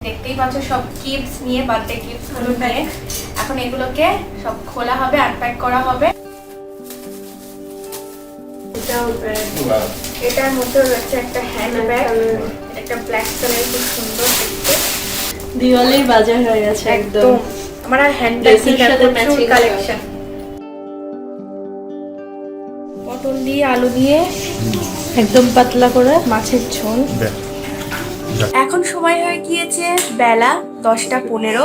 দেখতেই পাচ্ছ সব গিফটস নিয়ে, বার্থডে গিফটস গুলো নিয়ে এখন এগুলোকে সব খোলা হবে, আনপ্যাক করা হবে। এটার মধ্যে রয়েছে একটা হ্যান্ডব্যাগ, একটা ব্ল্যাক কালার, খুব সুন্দর দেখতে। দিওয়ালির বাজার হয়ে গেছে একদম। আমার আর হ্যান্ডব্যাগের সাথে ম্যাচিং কালেকশন। পটল দিয়ে আলু দিয়ে একদম পাতলা করে মাছের ঝোল। এখন সময় হয়ে গিয়েছে বেলা 10:15।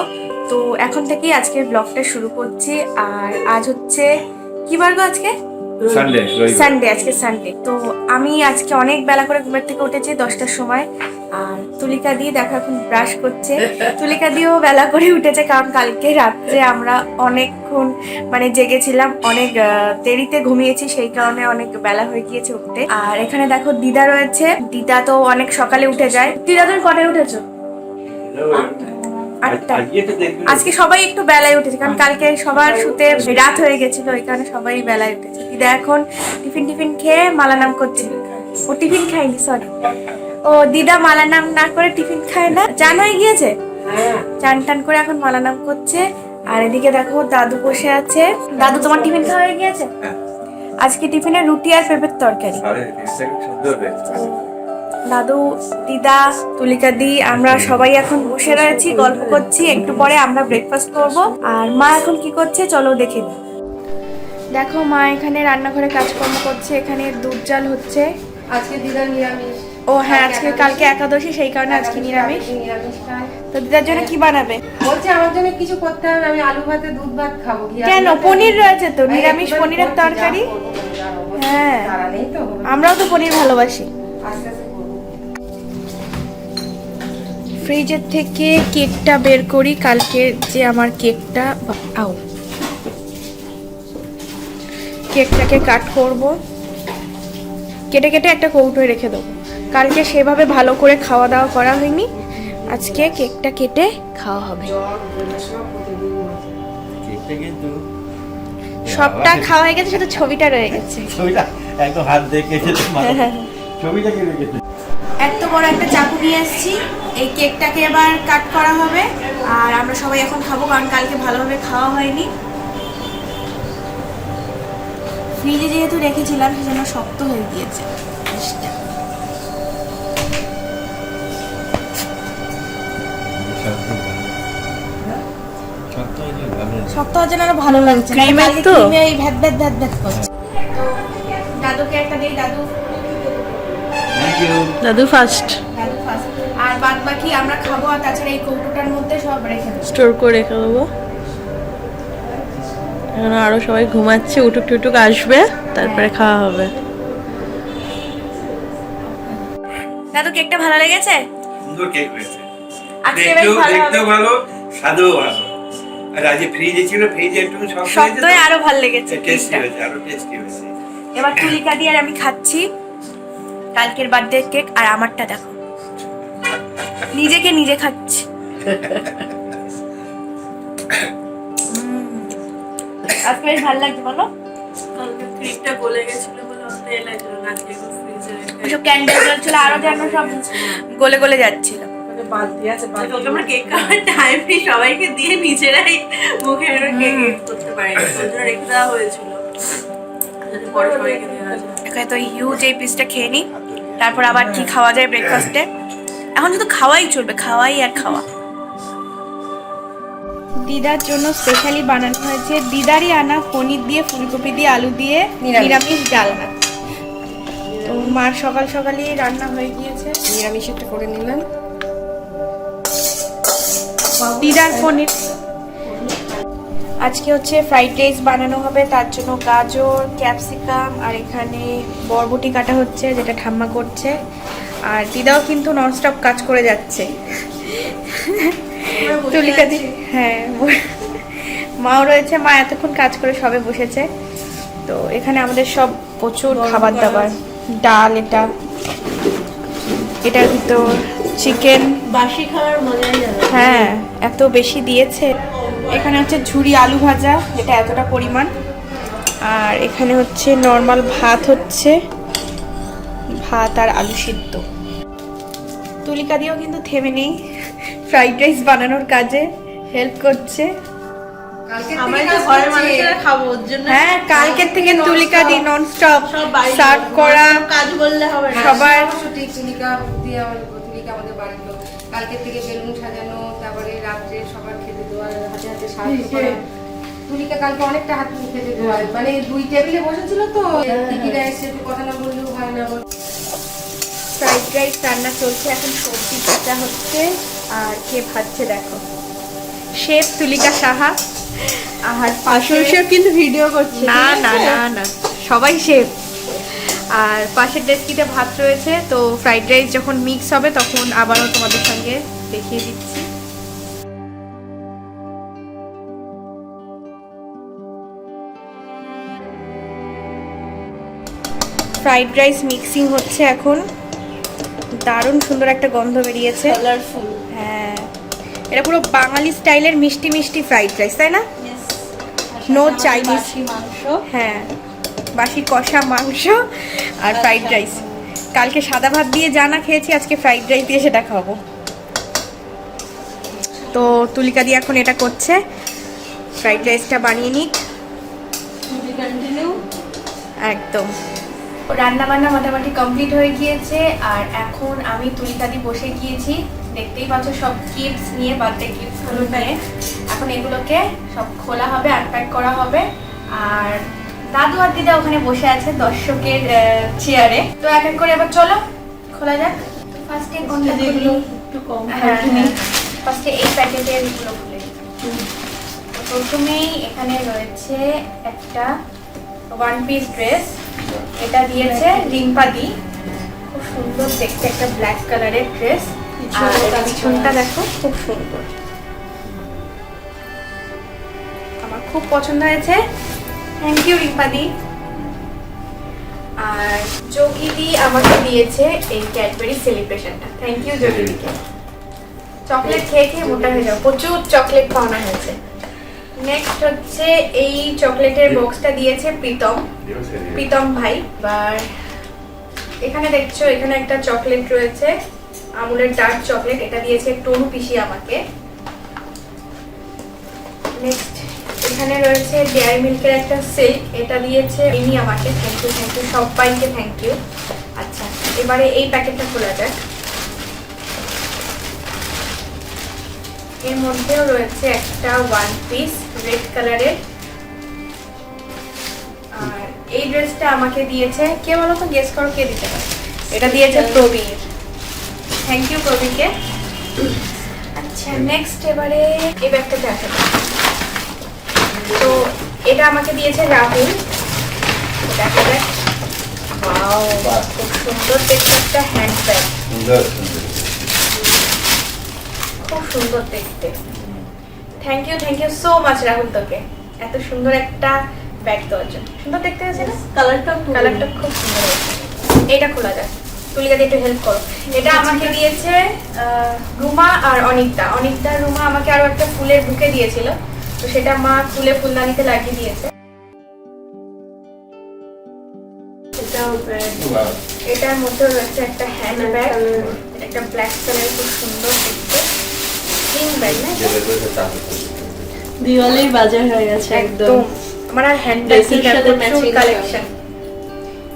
তো এখন থেকেই আজকের ব্লগটা শুরু করছি। আর আজ হচ্ছে কি বার গো? আজকে সানডে, আজকে সানডে। তো আমি আজকে অনেক বেলা করে ঘুমের থেকে উঠেছি 10টার সময়। আর তুলিকা দিয়ে দেখো এখন ব্রাশ করছে। তুলিকা দিয়েও বেলা করে উঠেছে, কারণ কালকে রাত্রে আমরা অনেকক্ষণ মানে জেগেছিলাম, অনেক দেরিতে ঘুমিয়েছি, সেই কারণে অনেক বেলা হয়ে গিয়েছে উঠতে। আর এখানে দেখো দিদা রয়েছে, দিদা তো অনেক সকালে উঠে যায়। দিদা তুমি কটায় উঠেছো? 8টা। আজকে সবাই একটু বেলায় উঠেছে, কারণ কালকে সবার শুতে রাত হয়ে গেছিল, ওই কারণে সবাই বেলায় উঠেছে। দিদা এখন টিফিন খেয়ে মালানাম করছে। ও টিফিন খায়নি, সরি। ও দিদা মালানাম না করে টিফিন খায় না, চান হয়ে গিয়েছে, চান টান করে এখন মালানাম করছে। আর এদিকে দেখো দাদু বসে আছে। দাদু তোমার টিফিন খাওয়া হয়ে গিয়েছে? আজকে টিফিনে রুটি আর পেঁপের তরকারি। দাদু, দিদা, তুলিকা দি, আমরা সবাই এখন বসে রয়েছি, গল্প করছি। একটু পরে আমরা ব্রেকফাস্ট করব। আর মা এখন কি করছে চলো দেখে নিই। দেখো মা এখানে রান্নাঘরে কাজকর্ম করছে, এখানে দুধ জাল হচ্ছে। আজকে দিদা নিরামিষ। ও হ্যাঁ, আজকে কালকে একাদশী, সেই কারণে আজকে নিরামিষ। তো দিদার জন্য কি বানাবে? বলছে আমার জন্য কিছু করতে হবে, আমি আলু ভাতে দুধ ভাত খাবো। কেন? পনির রয়েছে তো, নিরামিষ পনিরের তরকারি। হ্যাঁ, আমরাও তো পনির ভালোবাসি। ফ্রিজের থেকে কেকটা বের করি, কালকে যে আমার কেকটা কেকটাকে কাট করব, কেটে কেটে একটা কৌটোয় রেখে দেবো। কালকে সেভাবে ভালো করে খাওয়া দাওয়া করা হয়নি, আজকে কেকটা কেটে খাওয়া হবে। সবটা খাওয়া হয়ে গেছে, শুধু ছবিটা রয়ে গেছে। এত বড় একটা চাকু নিয়ে এসেছি, এই কেকটাকে এবার কাট করা হবে। আর আমরা সবাই এখন খাবো, কারণ কালকে ভালোভাবে খাওয়া হয়নি। ফ্রিজে যেহেতু রেখেছিলাম সেজন্য শক্ত হয়ে গিয়েছে। শক্ত হওয়ার জন্য আরো ভালো লাগছে। এই ভ্যাট ভ্যাট ভ্যাট ভ্যাট করছে। তো দাদুকে একটা দিই। দাদু ফার্স্ট, আর বাদ বাকি আমরা খাবো। আর তাছাড়া এই কৌটোটার মধ্যে সব রেখে দেবো, স্টোর করে রেখে দেবো। এখন আরো সবাই ঘুমাচ্ছে, উঠুক টুটুক আসবে, তারপরে খাওয়া হবে। দাদু কেকটা ভালো লেগেছে? সুন্দর কেক হয়েছে। আজকে বেশ ভালো হবে। দেখতেও ভালো, স্বাদও ভালো। আর আজ ফ্রিজে ছিল, ফ্রিজে একটু শক্ত হয়ে আরো ভালো লেগেছে। টেস্টি হয়েছে, আরো টেস্টি হয়েছে। এবার তুলিকা দিয়ে আর আমি খাচ্ছি কালকের বার্থডে কেক। আর আমারটা দেখো, নিজেকে নিজে খাচ্ছি। আজকে বেশ ভালো লাগছে, বলো? কালকে কেকটা গলে গেছিল বলে অত এ লাগলো না, আজকে ফ্রিজে রেখে সব ক্যান্ডেল জ্বলছিল, আরো যেন সব গলে গলে যাচ্ছিল। বালতি আছে, বালতি। আমরা কেক খাওয়ার টাইমে সবাইকে দিয়ে নিজেরাই মুখে কেক করতে পারি, ওই জন্য রেখে দেওয়া হয়েছিল। যদি পরে সবাইকে দিয়ে দেওয়া যায়। এখানে তো হিউজ এই পিসটা খেয়ে নিই, তারপর আবার কি খাওয়া যায় ব্রেকফাস্টে। এখন শুধু খাওয়াই চলবে, খাওয়াই আর খাওয়া। দিদার জন্য স্পেশালি বানানো হয়েছে দিদারই আনা পনির দিয়ে, ফুলকপি দিয়ে, আলু দিয়ে নিরামিষ ডালনা। তো মার সকাল সকালই রান্না হয়ে গিয়েছে, নিরামিষ একটা করে নিলাম। দিদার পনির। আজকে হচ্ছে ফ্রাইড রাইস বানানো হবে, তার জন্য গাজর, ক্যাপসিকাম আর এখানে বরবটি কাটা হচ্ছে, যেটা ঠাম্মা করছে। আর দিদাও কিন্তু ননস্টপ কাজ করে যাচ্ছে। তুলিকা দি, হ্যাঁ মাও রয়েছে, মা এতক্ষণ কাজ করে সবে বসেছে। তো এখানে আমাদের সব প্রচুর খাবার দাবার, ডাল, এটার ভিতর চিকেন, বাসি খাওয়ার মজাই যাবে। হ্যাঁ এত বেশি দিয়েছে। এখানে হচ্ছে ঝুরি আলু ভাজা, যেটা এতটা পরিমাণ। আর এখানে হচ্ছে নর্মাল ভাত, হচ্ছে ভাত আর আলু সিদ্ধ। তুলিকা দিয়েও কিন্তু থেমে নেই, ফ্রাইড রাইস বানানোর কাজে হেল্প করছে। আমরা তো ঘরের মানুষেরা খাবো ওর জন্য। হ্যাঁ, কালকের থেকে তুলিকা দি নন স্টপ সব বাইরে সার্ভ করা। কাজ বললে হবে না। সবার ঠিক তুলিকা দিয়ে তুলিকা আমাদের বাড়ির লোক কালকে থেকে বেলুন সাজানো, তারপরে রাত্রে সবার খেতে দেওয়া, হাতে হাতে সাহায্য করা। তুলিকা কালকে অনেকটা হাত খেতে দেওয়া, মানে 2 টেবিলে বসেছিল তো দিদিরা এসে একটু কথা না বললেও হয় না। ফ্রাইড রাইস রান্না চলছে, এখন সবজি কাটা হচ্ছে। আর কে ভাজছে দেখো, শেফ তুলিকা সাহা। আর পাশে কিন্তু ভিডিও করছে। না না না না, সবাই শেফ। আর পাশের ডেস্কিতে ভাত রয়েছে, তো ফ্রাইড রাইস যখন মিক্স হবে তখন আবারও তোমাদের সঙ্গে দেখিয়ে দিচ্ছি। ফ্রাইড রাইস মিক্সিং হচ্ছে এখন, দারুণ সুন্দর একটা গন্ধ বেরিয়েছে। কালারফুল। হ্যাঁ, এটা পুরো বাঙালি স্টাইলের মিষ্টি মিষ্টি ফ্রাইড রাইস, তাই না? No Chinese. মাংস। হ্যাঁ, বাসি কষা মাংস আর ফ্রাইড রাইস। কালকে সাদা ভাত দিয়ে জানা খেয়েছি, আজকে ফ্রাইড রাইস দিয়ে সেটা খাবো। তো তুলিকা দিয়ে এখন এটা করছে, ফ্রাইড রাইসটা বানিয়ে নিক। কন্টিনিউ। একদম রান্না বান্না মোটামুটি কমপ্লিট হয়ে গিয়েছে। আর এখন আমি তুলিকা দিয়ে বসে গিয়েছি, দেখতেই পাচ্ছ সব গিফটস নিয়ে, বার্থডে গিফটসগুলো নিয়ে। এখন এগুলোকে সব খোলা হবে, আনপ্যাক করা হবে। আর দাদু আর দিদা ওখানে বসে আছে দর্শকের চেয়ারে। তো এক এক করে এবার চলো খোলা যাক। ফার্স্টে কোনটা খুলি? একটু কম। হ্যাঁ হ্যাঁ, ফার্স্টে এই প্যাকেটের এগুলো খুলে। প্রথমেই এখানে রয়েছে একটা 1 পিস ড্রেস। এটা দিয়েছে রিম্পাদি, খুব সুন্দর দেখতে, একটা ব্ল্যাক কালারের ড্রেস। আর পিছনটা দেখো, খুব সুন্দর, আমার খুব পছন্দ হয়েছে। Thank you রিম্পাদি। আর যোগিদি আমাকে দিয়েছে এই ক্যাডবেরি সেলিব্রেশনটা। থ্যাংক ইউ যোগিদিকে। চকলেট খেয়ে খেয়ে মোটা হয়ে যাও, প্রচুর চকলেট খাওয়ানো হয়েছে। নেক্সট হচ্ছে এই চকলেটের বক্সটা দিয়েছে প্রীতম ভাই। এবার এখানে দেখছো, এখানে একটা চকলেট রয়েছে, আমুলের ডার্ক চকলেট। এটা দিয়েছে টনু পিসি আমাকে। নেক্সট এখানে রয়েছে ডেয়ারি মিল্কের একটা সিল্ক, এটা দিয়েছে মিনি আমাকে। থ্যাংক ইউ সবাইকে, থ্যাংক ইউ। আচ্ছা, এবারে এই প্যাকেটটা খোলা যাক। এর মধ্যেও রয়েছে একটা 1 পিস রেড কালারের। আর এই ড্রেসটা আমাকে দিয়েছে কে বলো তো, গেস করো কে দিতে পারে? এটা দিয়েছে প্রবীর। Thank you প্রবীরকে। আচ্ছা, নেক্সট এবারে এই ব্যাগটা দেখা যাক। তো এটা আমাকে দিয়েছে রাহুল। দেখা যাক। ওয়াও, খুব সুন্দর দেখতে একটা হ্যান্ড ব্যাগ, খুব সুন্দর দেখতে। Thank you so much Rahul তোকে, এত সুন্দর একটা ব্যাগ দেওয়ার জন্য। সুন্দর দেখতে হয়েছে না? কালারটা খুব সুন্দর হয়েছে। এটা খোলা যাক, তুলিকা দিয়ে একটু হেল্প করো। এটা আমাকে দিয়েছে রুমা আর অনিকদা। রুমা আমাকে আরো একটা ফুলের বুকে দিয়েছিল, তো সেটা মা খুলে ফুলদানিতে লাগিয়ে দিয়েছে। এটার মধ্যে রয়েছে একটা হ্যান্ড ব্যাগ, একটা ব্ল্যাক কালার, খুব সুন্দর দেখতে। ব্যাগ না, দিওয়ালির বাজার হয়ে গেছে একদম। আমার আর হ্যান্ড ব্যাগের সাথে ম্যাচিং কালেকশন,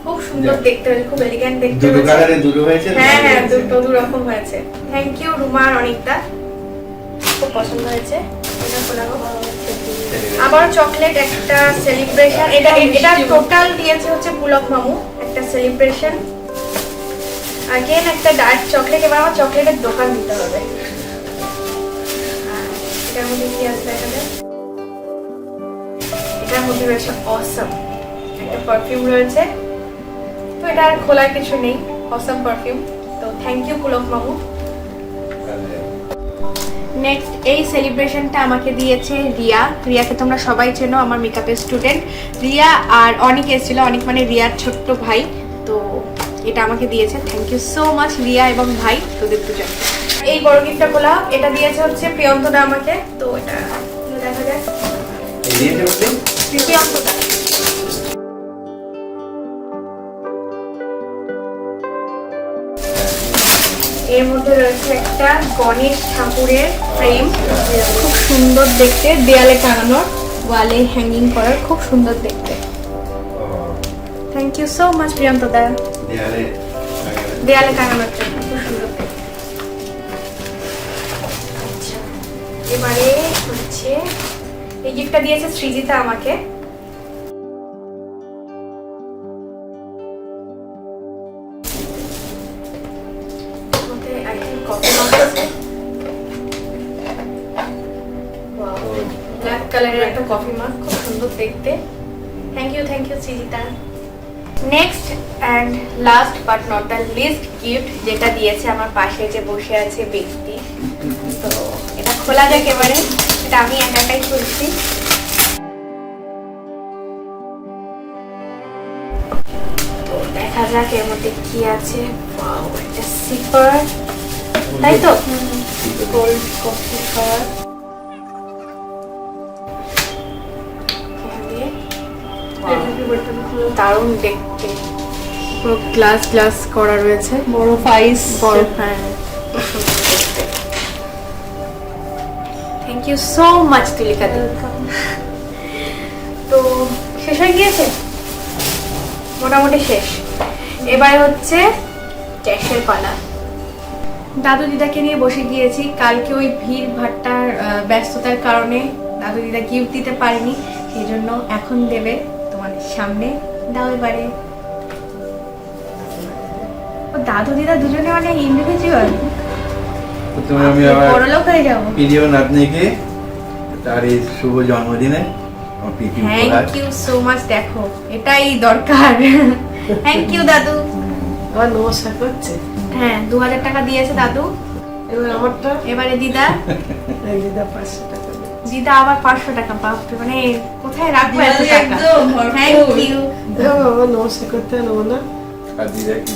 খুব সুন্দর দেখতে হয়েছে, খুব এলিগেন্ট দেখতে হয়েছে। দুটো কালারে দুটো হয়েছে। হ্যাঁ হ্যাঁ, দুটো দু রকম হয়েছে। থ্যাংক ইউ রুমা আর অনিকদা, খুব পছন্দ হয়েছে। এটা খোলাবো। আবার চকলেট একটা সেলিব্রেশন। এটা টোটাল দিয়েছে হচ্ছে পুলক মামু, একটা সেলিব্রেশন। আগেন একটা ডার্ক চকলেট। এবার আমার চকলেটের দোকান দিতে হবে। এটার মধ্যে কি আছে দেখা যায়? এটার মধ্যে রয়েছে অসম একটা পারফিউম রয়েছে। তো এটা আর খোলার কিছু নেই, অসম পারফিউম। তো থ্যাংক ইউ পুলক মামু। নেক্সট এই সেলিব্রেশনটা আমাকে দিয়েছে রিয়াকে তোমরা সবাই চেনো, আমার মেকআপের স্টুডেন্ট। রিয়া আর অনিক এসেছিল, অনিক মানে রিয়ার ছোট্ট ভাই। তো এটা আমাকে দিয়েছে, thank you so much Riya এবং ভাই, তোদের দুজন। এই বড় গিফটটা খোলা। এটা দিয়েছে হচ্ছে প্রিয়ন্তদা আমাকে। তো এটা দেখা যায়, প্রিয়ন্তদা। এর মধ্যে রয়েছে একটা গণেশ ঠাকুরের ফ্রেম, খুব সুন্দর দেখতে, দেয়ালে টাঙানোর, ওয়ালে হ্যাঙ্গিং করার, খুব সুন্দর দেখতে। থ্যাংক ইউ সো মাচ প্রিয়ন্ত দা, দেয়ালে দেয়ালে টাঙানোর জন্য খুব সুন্দর দেখতে। আচ্ছা, এবারে হচ্ছে এই গিফটটা দিয়েছে সৃজিতা আমাকে। ব্ল্যাক কালারের একটা কফি মাগ, খুব সুন্দর দেখতে। Thank you Srijita. Next and last but not the least gift যেটা দিয়েছে আমার পাশে যে বসে আছে ব্যক্তি। তো এটা খোলা যাক এবারে, এটা আমি একাই খুলছি। তো দেখা যাক এর মধ্যে কি আছে। ওয়াও, একটা সিপার, তাই তো, গোল্ড কফি খাওয়ার। দারুণ দেখতে, পুরো গ্লাস গ্লাস করা রয়েছে, বড় ফাইস, বড়। হ্যাঁ, থ্যাংক ইউ সো মাচ তুলিকা দি। তো শেষ হয়ে গিয়েছে, মোটামুটি শেষ। এবারে হচ্ছে ক্যাশের পালা। দাদু দিদাকে নিয়ে বসে গিয়েছি। কালকে ওই ভিড় ভাট্টার ব্যস্ততার কারণে দাদু দিদা গিফট দিতে পারেনি, সেই জন্য এখন দেবে তোমাদের সামনে। দাও এবারে। ও দাদু দিদা দুজনে মানে ইন্ডিভিজুয়াল, প্রথমে আমি আবার বড়লোক হয়ে যাবো। প্রিয় নাতনিকে তার এই শুভ জন্মদিনে আমার প্রীতি উপহার। Thank you so much. দেখো, এটাই দরকার। থ্যাংক ইউ দাদু। আবার নমস্কার করছে। হ্যাঁ, 2000 টাকা দিয়েছে দাদু। এবার আমারটা এবারে দিদা। দিদা 500 টাকা। দিদা আবার 500 টাকা। বাপরে, মানে কোথায় রাখবো এত টাকা? একদম ভরপুর। Thank you. বাবা নমস্কার করতে নেবো না। আর দিদা কি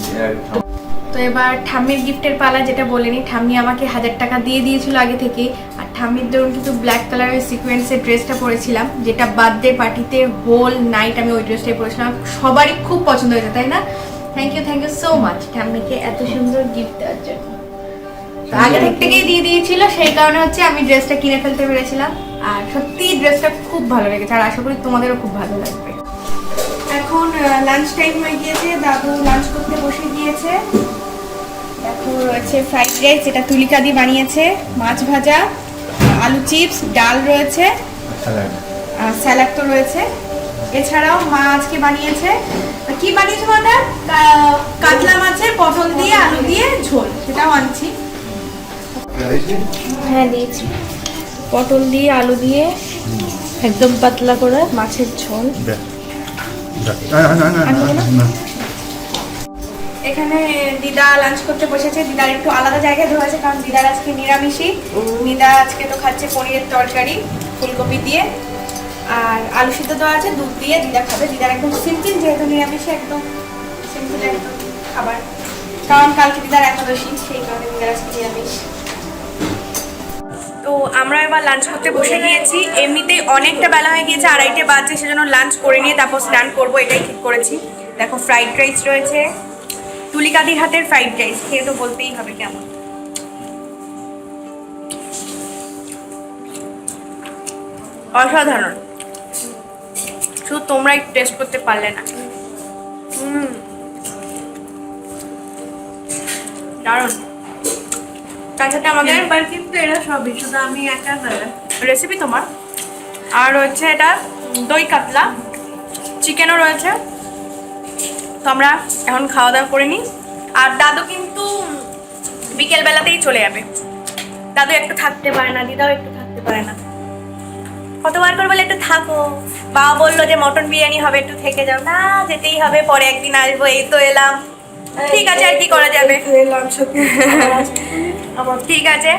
তো এবার ঠাম্মির গিফটের পালা, যেটা বলেনি, ঠাম্মি আমাকে 1000 টাকা দিয়ে দিয়েছিল আগে থেকে। আর ঠাম্মির ধরুন কিন্তু ব্ল্যাক কালারের সিকোয়েন্সের ড্রেসটা পরেছিলাম, যেটা বার্থডে পার্টিতে হোল নাইট আমি ওই ড্রেসটাই পরেছিলাম। সবারই খুব পছন্দ হয়েছে, তাই না? থ্যাংক ইউ সো মাচ ঠাম্মিকে এত সুন্দর গিফট দেওয়ার জন্য। তো আগে থেকেই দিয়ে দিয়েছিল, সেই কারণে হচ্ছে আমি ড্রেসটা কিনে ফেলতে পেরেছিলাম। আর সত্যি ড্রেসটা খুব ভালো লেগেছে, আর আশা করি তোমাদেরও খুব ভালো লাগবে। এখন লাঞ্চ টাইম হয়ে গিয়েছে, দাদু লাঞ্চ করতে বসে গিয়েছে। দেখো রয়েছে ফ্রাইড রাইস, যেটা তুলিকা দি বানিয়েছে, মাছ ভাজা, আলু চিপস, ডাল রয়েছে, স্যালাড তো রয়েছে। এছাড়াও মা আজকে বানিয়েছে, কি বানিয়েছে মাটা? কাতলা মাছের পটল দিয়ে আলু দিয়ে ঝোল, সেটাও আনছি। হ্যাঁ দিয়েছি, পটল দিয়ে আলু দিয়ে একদম পাতলা করে মাছের ঝোল। এখানে দিদা লাঞ্চ করতে বসেছে। দিদার একটু আলাদা জায়গায় ধরেছে, কারণ দিদার আজকে নিরামিষই। দিদা আজকে তো খাচ্ছে পনিরের তরকারি ফুলকপি দিয়ে, আর আলু সিদ্ধ দেওয়া আছে, দুধ দিয়ে দিদা খাবে। দিদার একদম সিম্পল, যেহেতু নিরামিষে একদম সিম্পল একদম খাবার, কারণ কালকে দিদার একাদশী, সেই কারণে দিদার আজকে নিরামিষ। তো আমরা এবার লাঞ্চ করতে বসে গিয়েছি। এমনিতেই অনেকটা বেলা হয়ে গিয়েছে, 2:30 বাজছে, সেজন্য লাঞ্চ করে নিয়ে তারপর স্নান করবো, এটাই ঠিক করেছি। দেখো ফ্রাইড রাইস রয়েছে, তুলিকাদির হাতের ফ্রাইড রাইস, খেয়ে তো বলতেই হবে কেমন। অসাধারণ, শুধু তোমরাই টেস্ট করতে পারলে না। দারুণ। তার সাথে আমাদের কিন্তু এরা সবই, শুধু আমি একা না। রেসিপি তোমার, আর হচ্ছে এটা দই কাতলা, চিকেনও রয়েছে। তো আমরা এখন খাওয়া দাওয়া করে নিই। আর দাদু কিন্তু বিকেল বেলাতেই চলে যাবে। দাদু একটু থাকতে পারে না, দিদাও একটু থাকতে পারে না। কতবার করে বলে একটু থাকো, বাবা বললো যে মটন বিরিয়ানি হবে, একটু থেকে যাও। না, যেতেই হবে, পরে একদিন আসবো, এই তো এলাম। ঠিক আছে, আর কি করা যাবে। ঠিক আছে,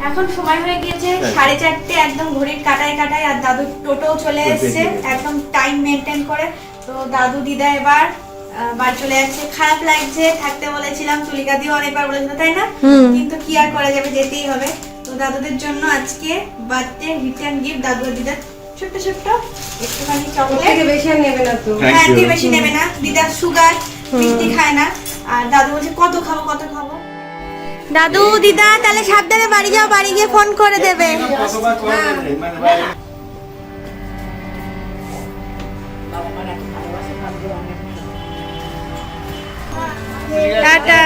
এখন সময় হয়ে গিয়েছে 4:30, একদম ঘড়ির কাটায় কাটায়। আর দাদু টোটো চলে এসছে একদম টাইম মেনটেন করে। তো দাদু দিদা এবার বাড়ি চলে যাচ্ছে। খারাপ লাগছে, থাকতে বলেছিলাম, তুলিকা দিও অনেকবার বলেছিল, তাই না? কিন্তু কি আর করা যাবে, যেতেই হবে। তো দাদুদের জন্য আজকে বার্থডে রিটার্ন গিফট, দাদু আর দিদা ছোট্ট ছোট্ট একটুখানি চকলেট। বেশি আর নেবে না তো? হ্যাঁ, বেশি নেবে না, দিদা সুগার মিষ্টি খায় না। আর দাদু বলছে কত খাবো কত খাবো। দাদু দিদা তাহলে সাবধানে বাড়ি যাও, বাড়ি গিয়ে ফোন করে দেবে। কতবার করে মানে বাইরে টাটা।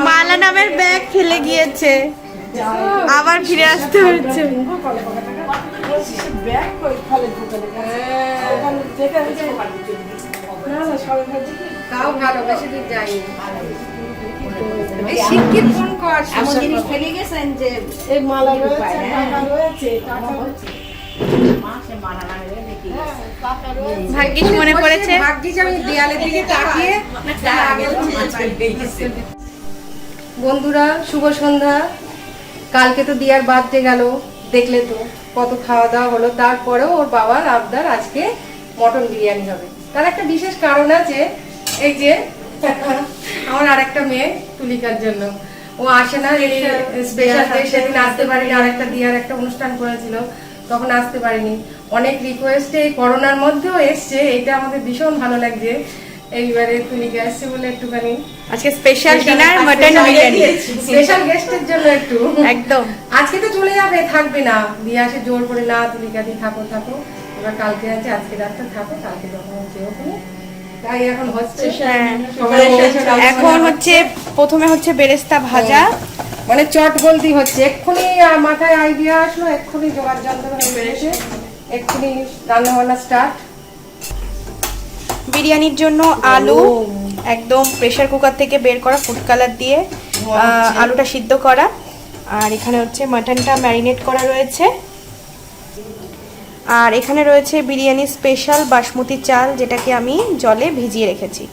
মালা নামের ব্যাগ ফেলে গিয়েছে, আবার ফিরে আসতে হচ্ছে। তাও ভালো, বেশি দূর যাইনি। এই শিগগির ফোন কর। এমন জিনিস ফেলে গেছেন যে এই মালা রয়েছে, টাকা রয়েছে, টাকা ভাগ্যিস মনে পড়েছে। ভাগ্যিস আমি দেয়ালের দিকে তাকিয়ে। বন্ধুরা শুভ সন্ধ্যা। কালকে তো দিয়ার বার্থডে গেল, দেখলে তো কত খাওয়া দাওয়া হলো। তারপরেও ওর বাবার আবদার আজকে মটন বিরিয়ানি হবে। তার একটা বিশেষ কারণ আছে, এই যে আমার আরেকটা মেয়ে তুলিকার জন্য। ও আসে না, স্পেশাল ডে, সেদিন আসতে পারিনি। আরেকটা দিয়ার একটা অনুষ্ঠান করেছিল, তখন আসতে পারিনি। অনেক রিকোয়েস্টে এই করোনার মধ্যেও এসছে, এটা আমাদের ভীষণ ভালো লাগছে। এইবারে তুলিকা আসছে বলে একটুখানি আজকে special dinner mutton biryani, special গেস্টের জন্য একটু একদম। আজকে তো চলে যাবে, থাকবে না। দিয়ে আসে জোর করে, না তুলিকা দি থাকো থাকো, এবার কালকে আছে, আজকে রাতটা থাকো, কালকে যখন হচ্ছে ওখানে। তাই এখন হচ্ছে এখন হচ্ছে প্রথমে হচ্ছে বেরেস্তা ভাজা, মানে চট বলতি হচ্ছে। এক্ষুনি মাথায় আইডিয়া আসলো, এক্ষুনি জোগাড় যন্ত্র বেড়েছে, এক্ষুনি রান্না বান্না স্টার্ট। বিরিয়ানির জন্য আলু একদম প্রেসার কুকার থেকে বের করা, ফুড কালার দিয়ে আলুটা সিদ্ধ করা। আর এখানে হচ্ছে মাটনটা ম্যারিনেট করা রয়েছে। আর এখানে রয়েছে বিরিয়ানি স্পেশাল বাসমতি চাল, যেটাকে আমি জলে ভিজিয়ে রেখেছি।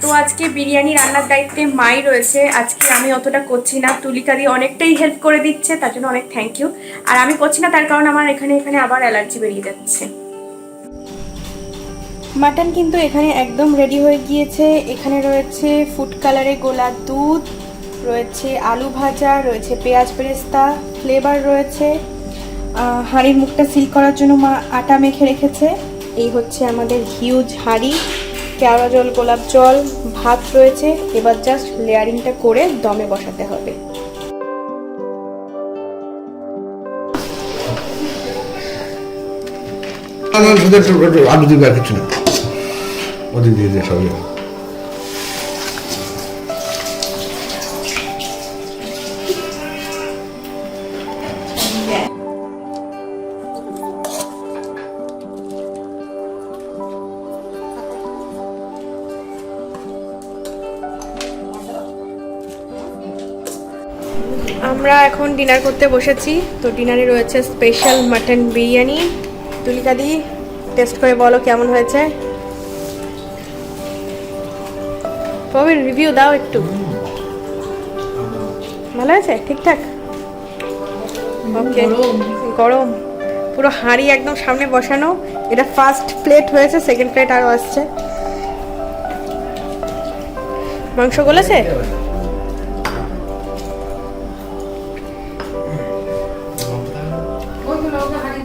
তো আজকে বিরিয়ানি রান্নার দায়িত্বে মাই রয়েছে। আজকে আমি অতটা করছি না, তুলিকা দিয়ে অনেকটাই হেল্প করে দিচ্ছে, তার জন্য অনেক থ্যাংক ইউ। আর আমি করছি না তার কারণ আমার এখানে আবার অ্যালার্জি বেরিয়ে যাচ্ছে। মাটন কিন্তু এখানে একদম রেডি হয়ে গিয়েছে। এখানে রয়েছে ফুড কালারে গোলা দুধ, রয়েছে আলু ভাজা, রয়েছে পেঁয়াজ বেরেস্তা, ফ্লেভার রয়েছে। হাঁড়ির মুখটা সিল করার জন্য মা আটা মেখে রেখেছে। এই হচ্ছে আমাদের হিউজ হাঁড়ি, কেওড়া জল, গোলাপ জল, ভাত রয়েছে। এবার জাস্ট লেয়ারিংটা করে দমে বসাতে হবে। আলু দিবে আর কিছু না, ওদিক দিয়ে দিয়ে সব যাবে। আমরা এখন ডিনার করতে বসেছি। তো ডিনারে রয়েছে স্পেশাল মাটন বিরিয়ানি। তুলিকা দি টেস্ট করে বলো কেমন হয়েছে। প্রবীণ রিভিউ দাও একটু। ভালো আছে, ঠিকঠাক? ওকে, গরম পুরো হাঁড়ি একদম সামনে বসানো। এটা ফার্স্ট প্লেট হয়েছে, সেকেন্ড প্লেট আরও আসছে। মাংস গলেছে?